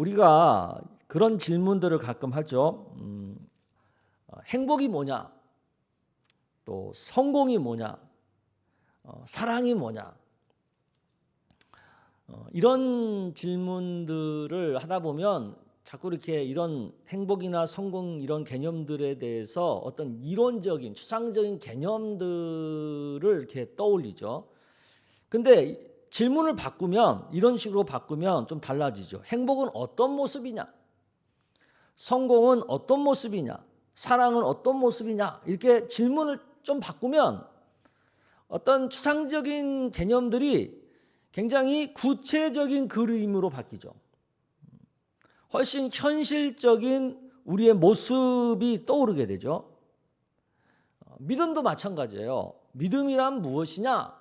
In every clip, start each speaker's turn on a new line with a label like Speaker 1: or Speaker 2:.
Speaker 1: 우리가 그런 질문들을 가끔 하죠. 행복이 뭐냐? 또 성공이 뭐냐? 사랑이 뭐냐? 이런 질문들을 하다 보면 자꾸 이렇게 이런 행복이나 성공 이런 개념들에 대해서 어떤 이론적인 추상적인 개념들을 이렇게 떠올리죠. 근데 질문을 바꾸면 이런 식으로 바꾸면 좀 달라지죠. 행복은 어떤 모습이냐? 성공은 어떤 모습이냐? 사랑은 어떤 모습이냐? 이렇게 질문을 좀 바꾸면 어떤 추상적인 개념들이 굉장히 구체적인 그림으로 바뀌죠. 훨씬 현실적인 우리의 모습이 떠오르게 되죠. 믿음도 마찬가지예요. 믿음이란 무엇이냐?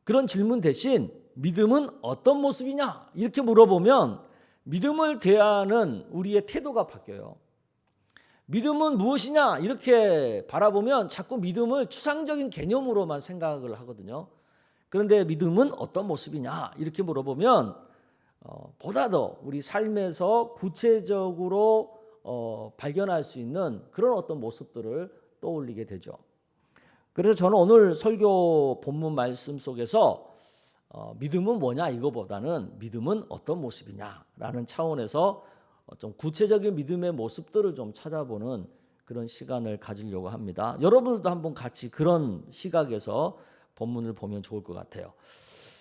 Speaker 1: 그런 질문 대신 믿음은 어떤 모습이냐? 이렇게 물어보면 믿음을 대하는 우리의 태도가 바뀌어요. 믿음은 무엇이냐? 이렇게 바라보면 자꾸 믿음을 추상적인 개념으로만 생각을 하거든요. 그런데 믿음은 어떤 모습이냐? 이렇게 물어보면 보다 더 우리 삶에서 구체적으로 발견할 수 있는 그런 어떤 모습들을 떠올리게 되죠. 그래서 저는 오늘 설교 본문 말씀 속에서 믿음은 뭐냐 이거보다는 믿음은 어떤 모습이냐라는 차원에서 좀 구체적인 믿음의 모습들을 좀 찾아보는 그런 시간을 가지려고 합니다. 여러분들도 한번 같이 그런 시각에서 본문을 보면 좋을 것 같아요.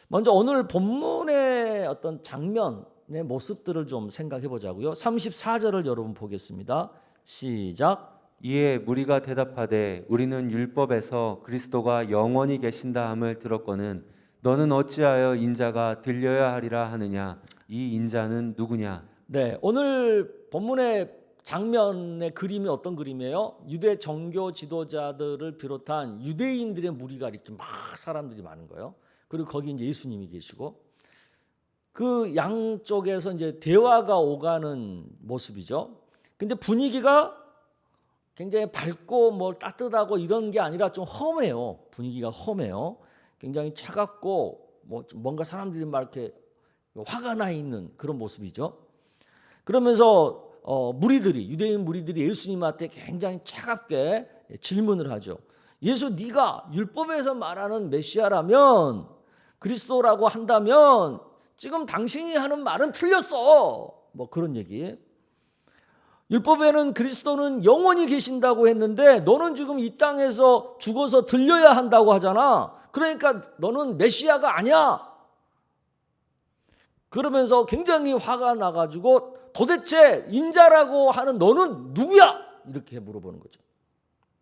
Speaker 1: 먼저 오늘 본문의 어떤 장면의 모습들을 좀 생각해 보자고요. 34절을 여러분 보겠습니다. 시작.
Speaker 2: 이에 무리가 대답하되 우리는 율법에서 그리스도가 영원히 계신다 함을 들었거늘 너는 어찌하여 인자가 들려야 하리라 하느냐? 이 인자는 누구냐?
Speaker 1: 네, 오늘 본문의 장면의 그림이 어떤 그림이에요? 유대 정교 지도자들을 비롯한 유대인들의 무리가 이렇게 막 사람들이 많은 거예요. 그리고 거기 이제 예수님이 계시고 그 양쪽에서 이제 대화가 오가는 모습이죠. 근데 분위기가 굉장히 밝고 뭐 따뜻하고 이런 게 아니라 좀 험해요. 분위기가 험해요. 굉장히 차갑고 뭐 뭔가 사람들이 막 이렇게 화가 나 있는 그런 모습이죠. 그러면서 유대인 무리들이 예수님한테 굉장히 차갑게 질문을 하죠. 예수, 네가 율법에서 말하는 메시아라면 그리스도라고 한다면 지금 당신이 하는 말은 틀렸어. 뭐 그런 얘기. 율법에는 그리스도는 영원히 계신다고 했는데 너는 지금 이 땅에서 죽어서 들려야 한다고 하잖아. 그러니까 너는 메시아가 아니야. 그러면서 굉장히 화가 나가지고 도대체 인자라고 하는 너는 누구야? 이렇게 물어보는 거죠.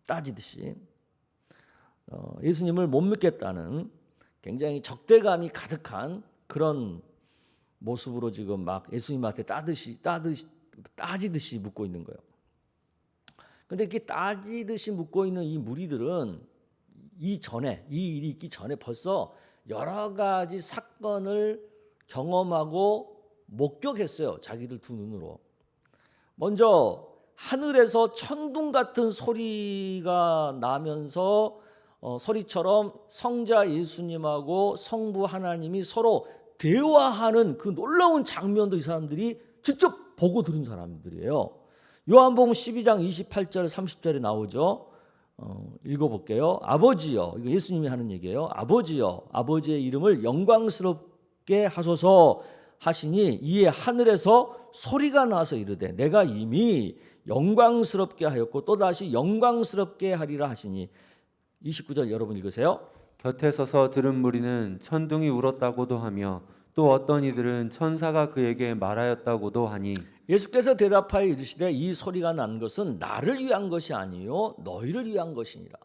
Speaker 1: 따지듯이. 예수님을 못 믿겠다는 굉장히 적대감이 가득한 그런 모습으로 지금 막 예수님한테 따지듯이 묻고 있는 거예요. 그런데 이렇게 따지듯이 묻고 있는 이 무리들은 이 일이 있기 전에 벌써 여러 가지 사건을 경험하고 목격했어요. 자기들 두 눈으로. 먼저 하늘에서 천둥 같은 소리가 나면서 소리처럼 성자 예수님하고 성부 하나님이 서로 대화하는 그 놀라운 장면도 이 사람들이 직접 보고 들은 사람들이에요. 요한복음 12장 28절 30절에 나오죠. 읽어볼게요. 아버지여, 이거 예수님이 하는 얘기예요. 아버지여, 아버지의 이름을 영광스럽게 하소서 하시니 이에 하늘에서 소리가 나서 이르되 내가 이미 영광스럽게 하였고 또다시 영광스럽게 하리라 하시니. 29절 여러분 읽으세요.
Speaker 2: 곁에 서서 들은 무리는 천둥이 울었다고도 하며 또 어떤 이들은 천사가 그에게 말하였다고도 하니
Speaker 1: 예수께서 대답하여 이르시되 이 소리가 난 것은 나를 위한 것이 아니요 너희를 위한 것이니라.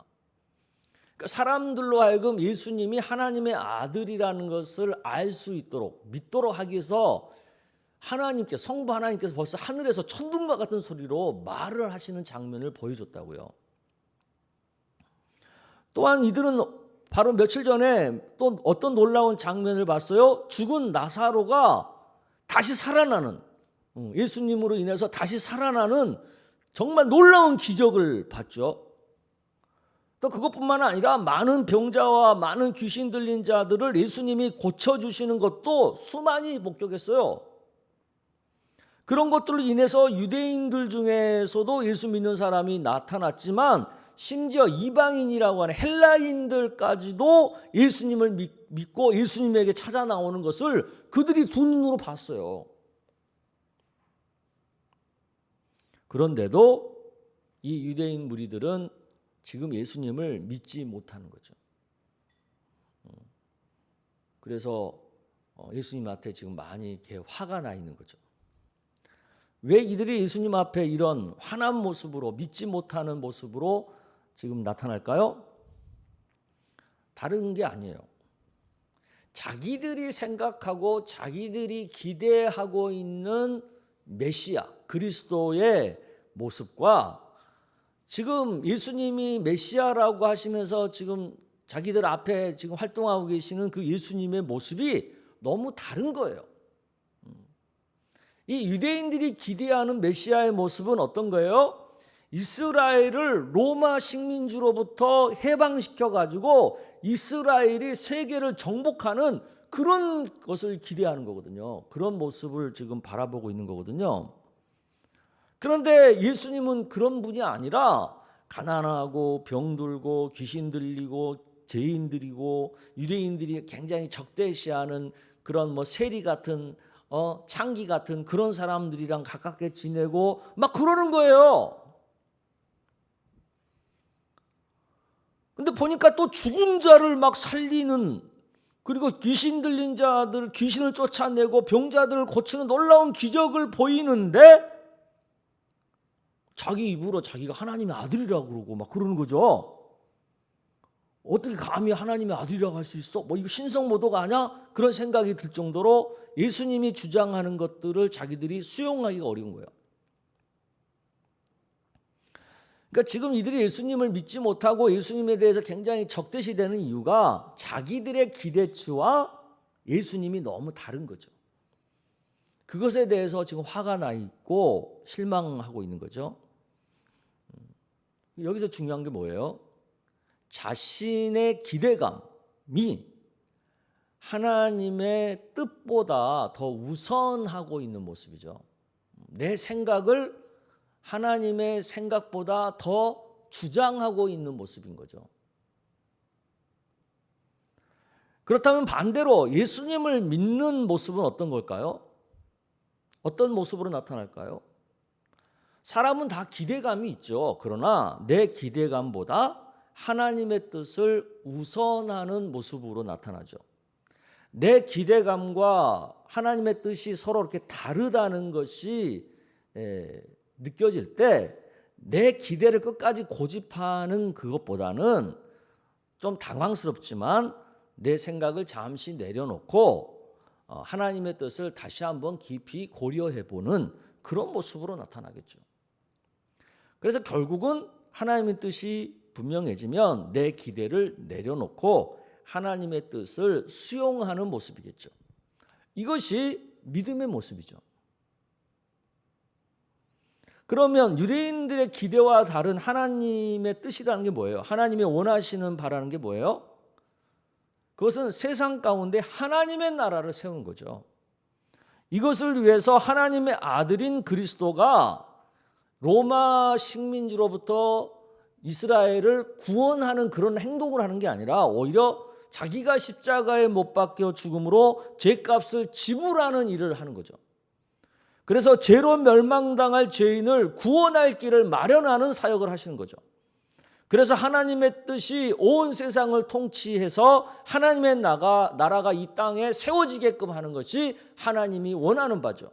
Speaker 1: 그러니까 사람들로 하여금 예수님이 하나님의 아들이라는 것을 알 수 있도록 믿도록 하기 위해서 성부 하나님께서 벌써 하늘에서 천둥과 같은 소리로 말을 하시는 장면을 보여줬다고요. 또한 이들은 바로 며칠 전에 또 어떤 놀라운 장면을 봤어요? 죽은 나사로가 다시 살아나는, 예수님으로 인해서 다시 살아나는 정말 놀라운 기적을 봤죠. 또 그것뿐만 아니라 많은 병자와 많은 귀신 들린 자들을 예수님이 고쳐주시는 것도 수많이 목격했어요. 그런 것들로 인해서 유대인들 중에서도 예수 믿는 사람이 나타났지만 심지어 이방인이라고 하는 헬라인들까지도 예수님을 믿고 예수님에게 찾아 나오는 것을 그들이 두 눈으로 봤어요. 그런데도 이 유대인 무리들은 지금 예수님을 믿지 못하는 거죠. 그래서 예수님한테 지금 많이 이렇게 화가 나 있는 거죠. 왜 이들이 예수님 앞에 이런 화난 모습으로, 믿지 못하는 모습으로 지금 나타날까요? 다른 게 아니에요. 자기들이 생각하고 자기들이 기대하고 있는 메시아, 그리스도의 모습과 지금 예수님이 메시아라고 하시면서 지금 자기들 앞에 지금 활동하고 계시는 그 예수님의 모습이 너무 다른 거예요. 이 유대인들이 기대하는 메시아의 모습은 어떤 거예요? 이스라엘을 로마 식민주로부터 해방시켜 가지고 이스라엘이 세계를 정복하는 그런 것을 기대하는 거거든요. 그런 모습을 지금 바라보고 있는 거거든요. 그런데 예수님은 그런 분이 아니라 가난하고 병들고 귀신 들리고 죄인들이고 유대인들이 굉장히 적대시하는 그런 세리 같은 창기 같은 그런 사람들이랑 가깝게 지내고 막 그러는 거예요. 근데 보니까 또 죽은 자를 막 살리는, 그리고 귀신 들린 자들 귀신을 쫓아내고 병자들을 고치는 놀라운 기적을 보이는데 자기 입으로 자기가 하나님의 아들이라고 그러고 막 그러는 거죠. 어떻게 감히 하나님의 아들이라고 할 수 있어? 이거 신성모독 아니야? 그런 생각이 들 정도로 예수님이 주장하는 것들을 자기들이 수용하기가 어려운 거예요. 그러니까 지금 이들이 예수님을 믿지 못하고 예수님에 대해서 굉장히 적대시되는 이유가 자기들의 기대치와 예수님이 너무 다른 거죠. 그것에 대해서 지금 화가 나 있고 실망하고 있는 거죠. 여기서 중요한 게 뭐예요? 자신의 기대감이 하나님의 뜻보다 더 우선하고 있는 모습이죠. 내 생각을 하나님의 생각보다 더 주장하고 있는 모습인 거죠. 그렇다면 반대로 예수님을 믿는 모습은 어떤 걸까요? 어떤 모습으로 나타날까요? 사람은 다 기대감이 있죠. 그러나 내 기대감보다 하나님의 뜻을 우선하는 모습으로 나타나죠. 내 기대감과 하나님의 뜻이 서로 이렇게 다르다는 것이 느껴질 때 내 기대를 끝까지 고집하는 그것보다는 좀 당황스럽지만 내 생각을 잠시 내려놓고 하나님의 뜻을 다시 한번 깊이 고려해보는 그런 모습으로 나타나겠죠. 그래서 결국은 하나님의 뜻이 분명해지면 내 기대를 내려놓고 하나님의 뜻을 수용하는 모습이겠죠. 이것이 믿음의 모습이죠. 그러면 유대인들의 기대와 다른 하나님의 뜻이라는 게 뭐예요? 하나님이 원하시는 바라는 게 뭐예요? 그것은 세상 가운데 하나님의 나라를 세우는 거죠. 이것을 위해서 하나님의 아들인 그리스도가 로마 식민지로부터 이스라엘을 구원하는 그런 행동을 하는 게 아니라 오히려 자기가 십자가에 못 박혀 죽음으로 죄값을 지불하는 일을 하는 거죠. 그래서 죄로 멸망당할 죄인을 구원할 길을 마련하는 사역을 하시는 거죠. 그래서 하나님의 뜻이 온 세상을 통치해서 하나님의 나라가 이 땅에 세워지게끔 하는 것이 하나님이 원하는 바죠.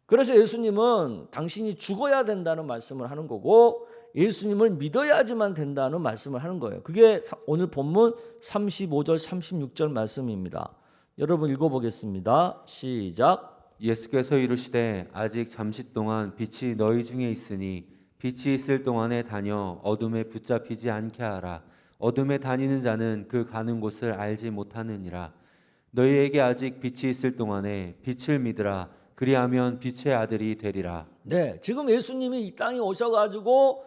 Speaker 1: 그래서 예수님은 당신이 죽어야 된다는 말씀을 하는 거고 예수님을 믿어야지만 된다는 말씀을 하는 거예요. 그게 오늘 본문 35절 36절 말씀입니다. 여러분 읽어보겠습니다. 시작.
Speaker 2: 예수께서 이르시되 아직 잠시 동안 빛이 너희 중에 있으니 빛이 있을 동안에 다녀 어둠에 붙잡히지 않게 하라. 어둠에 다니는 자는 그 가는 곳을 알지 못하느니라. 너희에게 아직 빛이 있을 동안에 빛을 믿으라. 그리하면 빛의 아들이 되리라.
Speaker 1: 네, 지금 예수님이 이 땅에 오셔가지고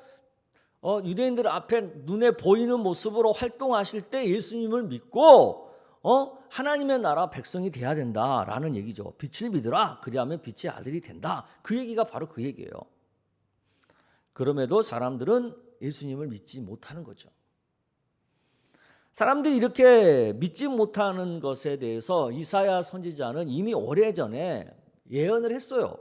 Speaker 1: 유대인들 앞에 눈에 보이는 모습으로 활동하실 때 예수님을 믿고 하나님의 나라 백성이 돼야 된다라는 얘기죠. 빛을 믿으라. 그리하면 빛의 아들이 된다. 그 얘기가 바로 그 얘기예요. 그럼에도 사람들은 예수님을 믿지 못하는 거죠. 사람들이 이렇게 믿지 못하는 것에 대해서 이사야 선지자는 이미 오래전에 예언을 했어요.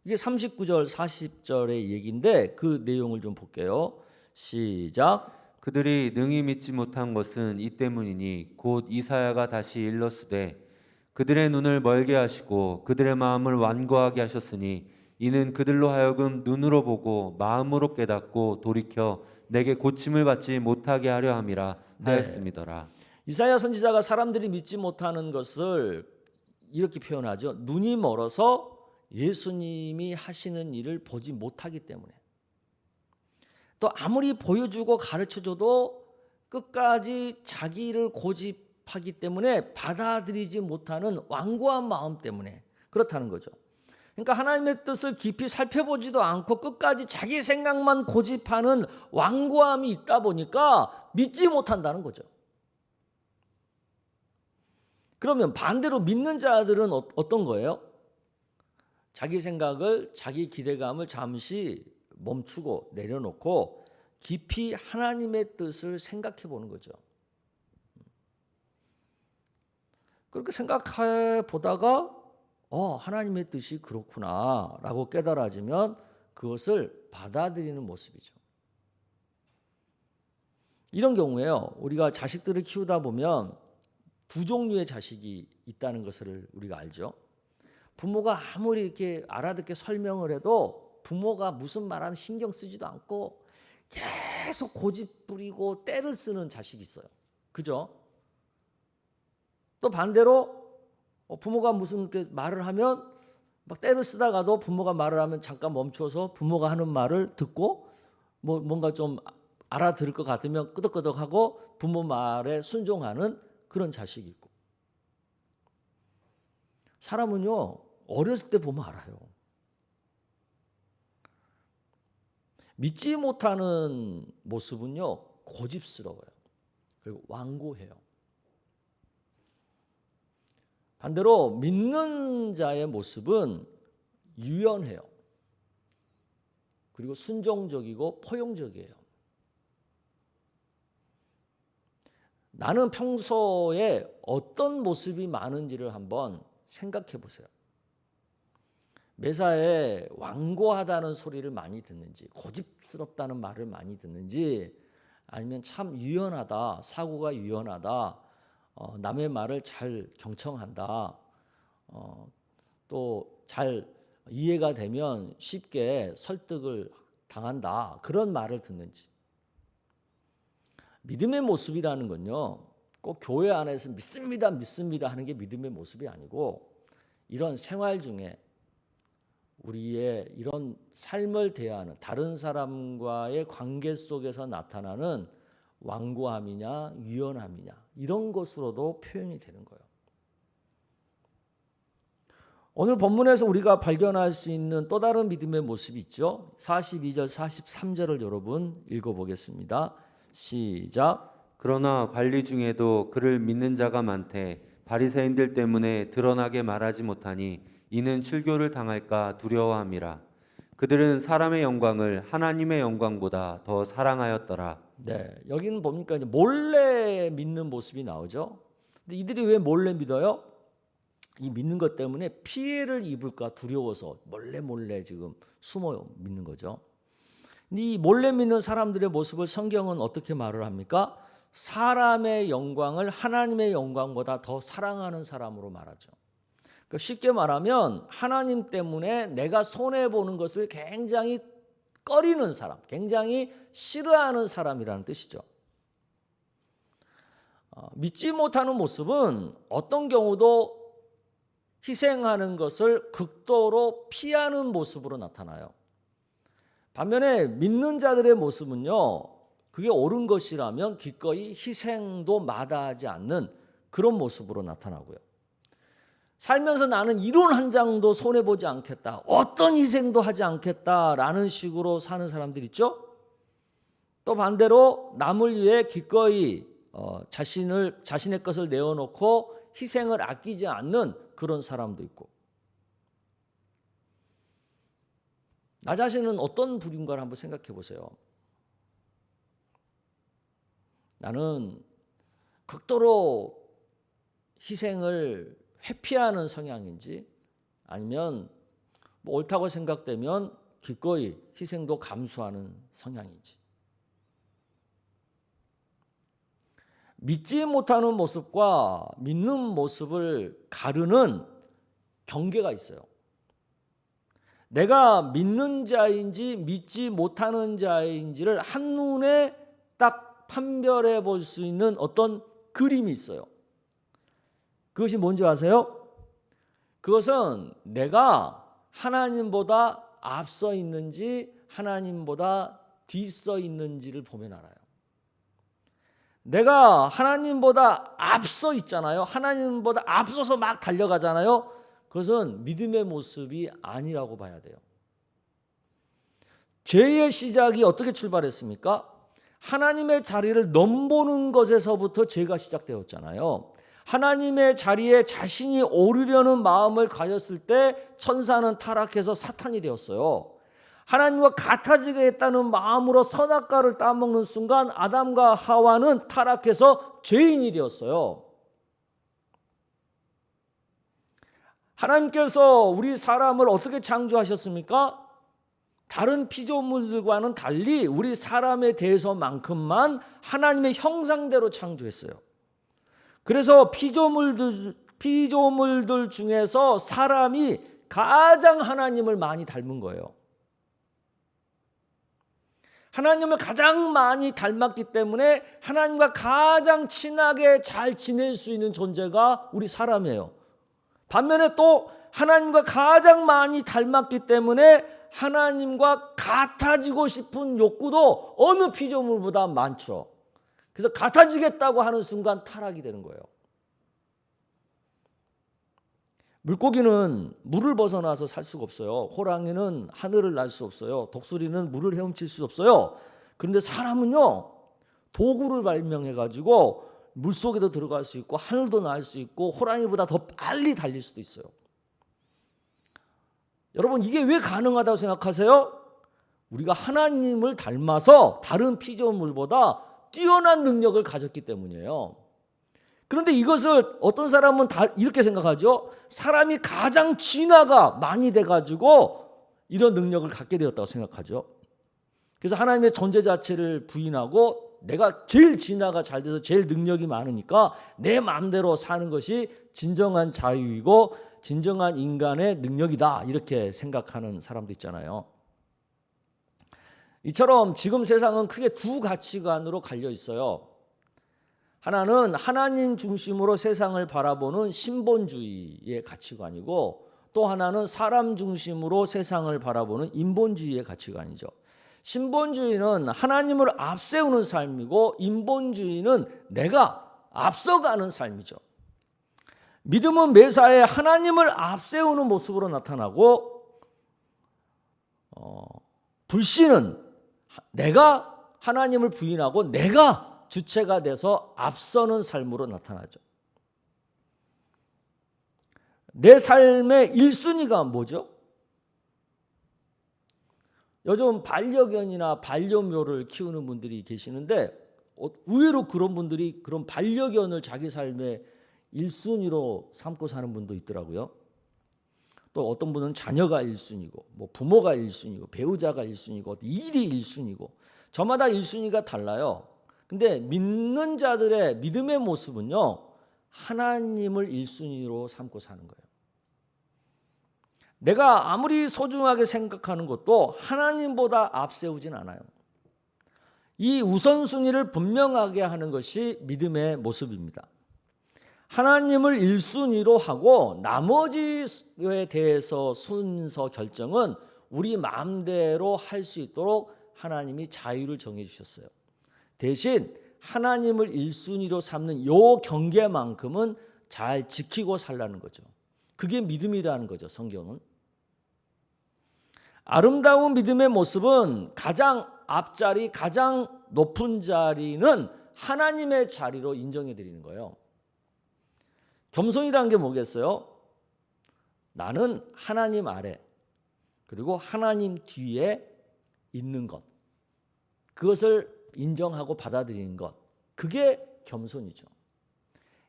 Speaker 1: 이게 39절 40절의 얘기인데 그 내용을 좀 볼게요. 시작.
Speaker 2: 그들이 능히 믿지 못한 것은 이 때문이니 곧 이사야가 다시 일렀으되 그들의 눈을 멀게 하시고 그들의 마음을 완고하게 하셨으니 이는 그들로 하여금 눈으로 보고 마음으로 깨닫고 돌이켜 내게 고침을 받지 못하게 하려 함이라 하였음이더라.
Speaker 1: 이사야 선지자가 사람들이 믿지 못하는 것을 이렇게 표현하죠. 눈이 멀어서 예수님이 하시는 일을 보지 못하기 때문에. 또 아무리 보여주고 가르쳐줘도 끝까지 자기를 고집하기 때문에 받아들이지 못하는 완고한 마음 때문에 그렇다는 거죠. 그러니까 하나님의 뜻을 깊이 살펴보지도 않고 끝까지 자기 생각만 고집하는 완고함이 있다 보니까 믿지 못한다는 거죠. 그러면 반대로 믿는 자들은 어떤 거예요? 자기 생각을, 자기 기대감을 잠시 멈추고 내려놓고 깊이 하나님의 뜻을 생각해 보는 거죠. 그렇게 생각해 보다가 하나님의 뜻이 그렇구나 라고 깨달아지면 그것을 받아들이는 모습이죠. 이런 경우에요, 우리가 자식들을 키우다 보면 두 종류의 자식이 있다는 것을 우리가 알죠. 부모가 아무리 이렇게 알아듣게 설명을 해도 부모가 무슨 말하는 신경 쓰지도 않고 계속 고집 부리고 떼를 쓰는 자식이 있어요. 그죠? 또 반대로 부모가 무슨 이렇게 말을 하면 막 떼를 쓰다가도 부모가 말을 하면 잠깐 멈춰서 부모가 하는 말을 듣고 뭔가 좀 알아들을 것 같으면 끄덕끄덕하고 부모 말에 순종하는 그런 자식이 있고, 사람은요 어렸을 때 보면 알아요. 믿지 못하는 모습은요 고집스러워요. 그리고 완고해요. 반대로 믿는 자의 모습은 유연해요. 그리고 순종적이고 포용적이에요. 나는 평소에 어떤 모습이 많은지를 한번 생각해 보세요. 매사에 완고하다는 소리를 많이 듣는지, 고집스럽다는 말을 많이 듣는지, 아니면 참 유연하다, 사고가 유연하다, 남의 말을 잘 경청한다, 또 잘 이해가 되면 쉽게 설득을 당한다, 그런 말을 듣는지. 믿음의 모습이라는 건요 꼭 교회 안에서 믿습니다 믿습니다 하는 게 믿음의 모습이 아니고, 이런 생활 중에 우리의 이런 삶을 대하는 다른 사람과의 관계 속에서 나타나는 완고함이냐 유연함이냐, 이런 것으로도 표현이 되는 거예요. 오늘 본문에서 우리가 발견할 수 있는 또 다른 믿음의 모습이 있죠. 42절 43절을 여러분 읽어보겠습니다. 시작.
Speaker 2: 그러나 관리 중에도 그를 믿는 자가 많되 바리새인들 때문에 드러나게 말하지 못하니 이는 출교를 당할까 두려워함이라. 그들은 사람의 영광을 하나님의 영광보다 더 사랑하였더라.
Speaker 1: 네, 여기는 뭡니까? 이제 몰래 믿는 모습이 나오죠. 근데 이들이 왜 몰래 믿어요? 이 믿는 것 때문에 피해를 입을까 두려워서 몰래 지금 숨어 믿는 거죠. 근데 이 몰래 믿는 사람들의 모습을 성경은 어떻게 말을 합니까? 사람의 영광을 하나님의 영광보다 더 사랑하는 사람으로 말하죠. 그러니까 쉽게 말하면 하나님 때문에 내가 손해보는 것을 굉장히 꺼리는 사람, 굉장히 싫어하는 사람이라는 뜻이죠. 믿지 못하는 모습은 어떤 경우도 희생하는 것을 극도로 피하는 모습으로 나타나요. 반면에 믿는 자들의 모습은요, 그게 옳은 것이라면 기꺼이 희생도 마다하지 않는 그런 모습으로 나타나고요. 살면서 나는 이론 한 장도 손해보지 않겠다, 어떤 희생도 하지 않겠다라는 식으로 사는 사람들 있죠? 또 반대로 남을 위해 기꺼이 자신의 것을 내어놓고 희생을 아끼지 않는 그런 사람도 있고. 나 자신은 어떤 부류인가를 한번 생각해 보세요. 나는 극도로 희생을 회피하는 성향인지, 아니면 옳다고 생각되면 기꺼이 희생도 감수하는 성향인지. 믿지 못하는 모습과 믿는 모습을 가르는 경계가 있어요. 내가 믿는 자인지 믿지 못하는 자인지를 한눈에 딱 판별해 볼 수 있는 어떤 그림이 있어요. 그것이 뭔지 아세요? 그것은 내가 하나님보다 앞서 있는지 하나님보다 뒤서 있는지를 보면 알아요. 내가 하나님보다 앞서 있잖아요. 하나님보다 앞서서 막 달려가잖아요. 그것은 믿음의 모습이 아니라고 봐야 돼요. 죄의 시작이 어떻게 출발했습니까? 하나님의 자리를 넘보는 것에서부터 죄가 시작되었잖아요. 하나님의 자리에 자신이 오르려는 마음을 가졌을 때 천사는 타락해서 사탄이 되었어요. 하나님과 같아지겠다는 마음으로 선악과를 따먹는 순간 아담과 하와는 타락해서 죄인이 되었어요. 하나님께서 우리 사람을 어떻게 창조하셨습니까? 다른 피조물들과는 달리 우리 사람에 대해서만큼만 하나님의 형상대로 창조했어요. 그래서 피조물들 중에서 사람이 가장 하나님을 많이 닮은 거예요. 하나님을 가장 많이 닮았기 때문에 하나님과 가장 친하게 잘 지낼 수 있는 존재가 우리 사람이에요. 반면에 또 하나님과 가장 많이 닮았기 때문에 하나님과 같아지고 싶은 욕구도 어느 피조물보다 많죠. 그래서 같아지겠다고 하는 순간 타락이 되는 거예요. 물고기는 물을 벗어나서 살 수가 없어요. 호랑이는 하늘을 날 수 없어요. 독수리는 물을 헤엄칠 수 없어요. 그런데 사람은요, 도구를 발명해가지고 물속에도 들어갈 수 있고 하늘도 날 수 있고 호랑이보다 더 빨리 달릴 수도 있어요. 여러분, 이게 왜 가능하다고 생각하세요? 우리가 하나님을 닮아서 다른 피조물보다 뛰어난 능력을 가졌기 때문이에요. 그런데 이것을 어떤 사람은 다 이렇게 생각하죠. 사람이 가장 진화가 많이 돼가지고 이런 능력을 갖게 되었다고 생각하죠. 그래서 하나님의 존재 자체를 부인하고 내가 제일 진화가 잘 돼서 제일 능력이 많으니까 내 마음대로 사는 것이 진정한 자유이고 진정한 인간의 능력이다, 이렇게 생각하는 사람도 있잖아요. 이처럼 지금 세상은 크게 두 가치관으로 갈려 있어요. 하나는 하나님 중심으로 세상을 바라보는 신본주의의 가치관이고, 또 하나는 사람 중심으로 세상을 바라보는 인본주의의 가치관이죠. 신본주의는 하나님을 앞세우는 삶이고, 인본주의는 내가 앞서가는 삶이죠. 믿음은 매사에 하나님을 앞세우는 모습으로 나타나고, 불신은 내가 하나님을 부인하고 내가 주체가 돼서 앞서는 삶으로 나타나죠. 내 삶의 1순위가 뭐죠? 요즘 반려견이나 반려묘를 키우는 분들이 계시는데 의외로 그런 분들이 그런 반려견을 자기 삶의 1순위로 삼고 사는 분도 있더라고요. 또 어떤 분은 자녀가 1순위고 뭐 부모가 1순위고 배우자가 1순위고 일이 1순위고 저마다 1순위가 달라요. 근데 믿는 자들의 믿음의 모습은요, 하나님을 1순위로 삼고 사는 거예요. 내가 아무리 소중하게 생각하는 것도 하나님보다 앞세우진 않아요. 이 우선순위를 분명하게 하는 것이 믿음의 모습입니다. 하나님을 1순위로 하고 나머지에 대해서 순서 결정은 우리 마음대로 할 수 있도록 하나님이 자유를 정해 주셨어요. 대신 하나님을 1순위로 삼는 요 경계만큼은 잘 지키고 살라는 거죠. 그게 믿음이라는 거죠, 성경은. 아름다운 믿음의 모습은 가장 앞자리, 가장 높은 자리는 하나님의 자리로 인정해 드리는 거예요. 겸손이라는 게 뭐겠어요? 나는 하나님 아래, 그리고 하나님 뒤에 있는 것, 그것을 인정하고 받아들이는 것, 그게 겸손이죠.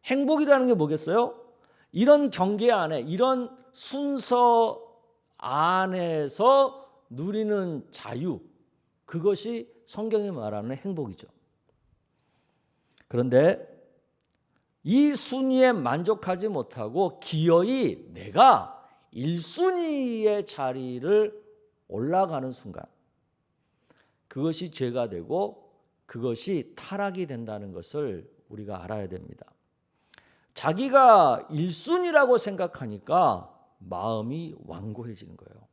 Speaker 1: 행복이라는 게 뭐겠어요? 이런 경계 안에, 이런 순서 안에서 누리는 자유, 그것이 성경이 말하는 행복이죠. 그런데 이 순위에 만족하지 못하고 기어이 내가 1순위의 자리를 올라가는 순간, 그것이 죄가 되고 그것이 타락이 된다는 것을 우리가 알아야 됩니다. 자기가 1순위라고 생각하니까 마음이 완고해지는 거예요.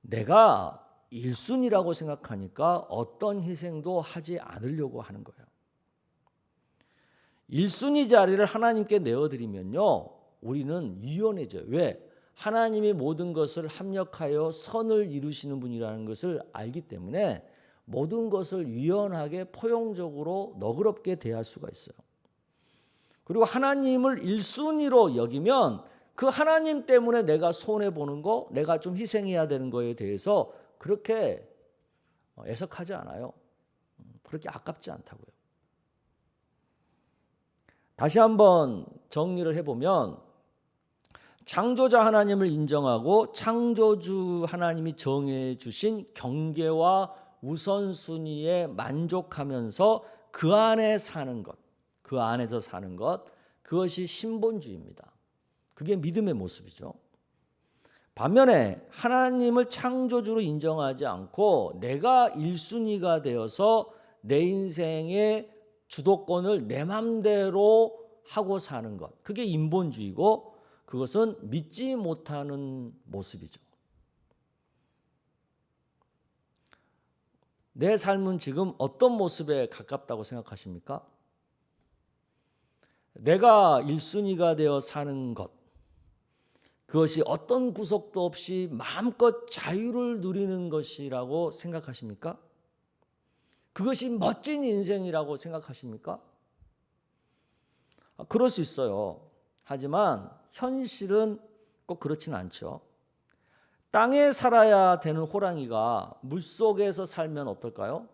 Speaker 1: 내가 1순위라고 생각하니까 어떤 희생도 하지 않으려고 하는 거예요. 1순위 자리를 하나님께 내어드리면요, 우리는 유연해져요. 왜? 하나님이 모든 것을 합력하여 선을 이루시는 분이라는 것을 알기 때문에 모든 것을 유연하게 포용적으로 너그럽게 대할 수가 있어요. 그리고 하나님을 1순위로 여기면 그 하나님 때문에 내가 손해보는 거, 내가 좀 희생해야 되는 거에 대해서 그렇게 애석하지 않아요. 그렇게 아깝지 않다고요. 다시 한번 정리를 해보면, 창조자 하나님을 인정하고 창조주 하나님이 정해 주신 경계와 우선순위에 만족하면서 그 안에 사는 것, 그 안에서 사는 것, 그것이 신본주의입니다. 그게 믿음의 모습이죠. 반면에 하나님을 창조주로 인정하지 않고 내가 1순위가 되어서 내 인생의 주도권을 내 맘대로 하고 사는 것, 그게 인본주의고 그것은 믿지 못하는 모습이죠. 내 삶은 지금 어떤 모습에 가깝다고 생각하십니까? 내가 1순위가 되어 사는 것, 그것이 어떤 구속도 없이 마음껏 자유를 누리는 것이라고 생각하십니까? 그것이 멋진 인생이라고 생각하십니까? 그럴 수 있어요. 하지만 현실은 꼭 그렇지는 않죠. 땅에 살아야 되는 호랑이가 물속에서 살면 어떨까요?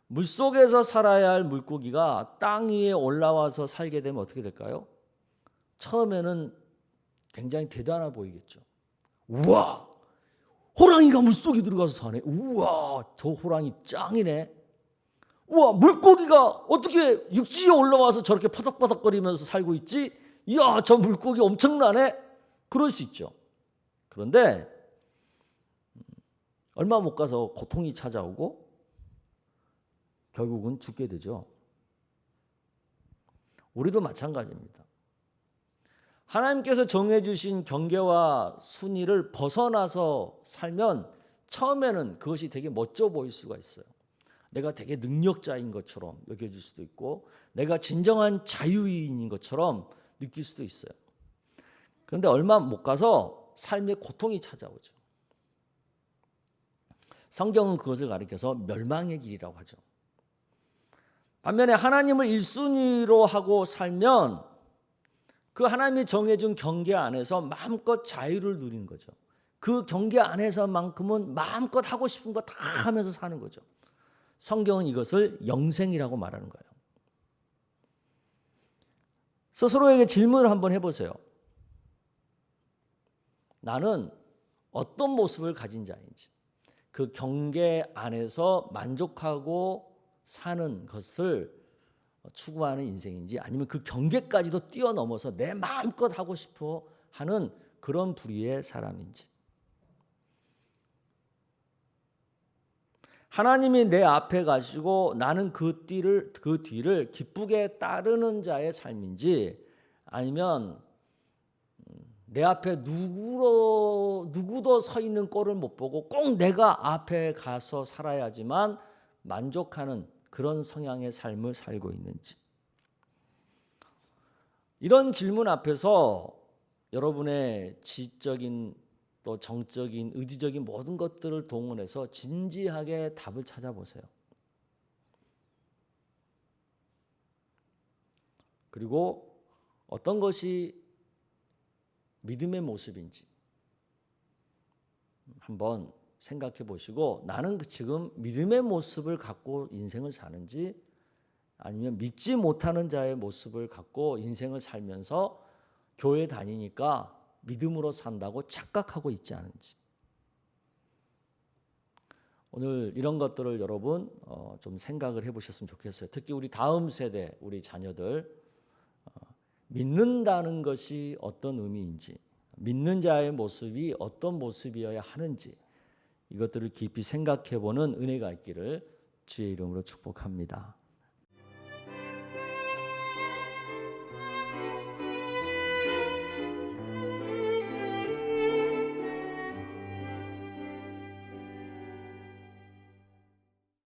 Speaker 1: 물속에서 살아야 할 물고기가 땅 위에 올라와서 살게 되면 어떻게 될까요? 처음에는 굉장히 대단해 보이겠죠. 우와! 호랑이가 물속에 들어가서 사네. 우와! 저 호랑이 짱이네. 우와! 물고기가 어떻게 육지에 올라와서 저렇게 퍼덕퍼덕거리면서 살고 있지? 이야! 저 물고기 엄청나네. 그럴 수 있죠. 그런데 얼마 못 가서 고통이 찾아오고 결국은 죽게 되죠. 우리도 마찬가지입니다. 하나님께서 정해주신 경계와 순위를 벗어나서 살면 처음에는 그것이 되게 멋져 보일 수가 있어요. 내가 되게 능력자인 것처럼 여겨질 수도 있고 내가 진정한 자유인인 것처럼 느낄 수도 있어요. 그런데 얼마 못 가서 삶의 고통이 찾아오죠. 성경은 그것을 가리켜서 멸망의 길이라고 하죠. 반면에 하나님을 1순위로 하고 살면 그 하나님이 정해준 경계 안에서 마음껏 자유를 누리는 거죠. 그 경계 안에서만큼은 마음껏 하고 싶은 거 다 하면서 사는 거죠. 성경은 이것을 영생이라고 말하는 거예요. 스스로에게 질문을 한번 해보세요. 나는 어떤 모습을 가진 자인지, 그 경계 안에서 만족하고 사는 것을 추구하는 인생인지, 아니면 그 경계까지도 뛰어넘어서 내 마음껏 하고 싶어 하는 그런 부류의 사람인지. 하나님이 내 앞에 가시고 나는 그 뒤를 기쁘게 따르는 자의 삶인지, 아니면 내 앞에 누구도 서 있는 꼴을 못 보고 꼭 내가 앞에 가서 살아야지만 만족하는 그런 성향의 삶을 살고 있는지. 이런 질문 앞에서 여러분의 지적인 또 정적인 의지적인 모든 것들을 동원해서 진지하게 답을 찾아보세요. 그리고 어떤 것이 믿음의 모습인지 한번 생각해 보시고, 나는 지금 믿음의 모습을 갖고 인생을 사는지 아니면 믿지 못하는 자의 모습을 갖고 인생을 살면서 교회 다니니까 믿음으로 산다고 착각하고 있지 않은지. 오늘 이런 것들을 여러분 좀 생각을 해보셨으면 좋겠어요. 특히 우리 다음 세대 우리 자녀들 믿는다는 것이 어떤 의미인지, 믿는 자의 모습이 어떤 모습이어야 하는지 이것들을 깊이 생각해보는 은혜가 있기를 주의 이름으로 축복합니다.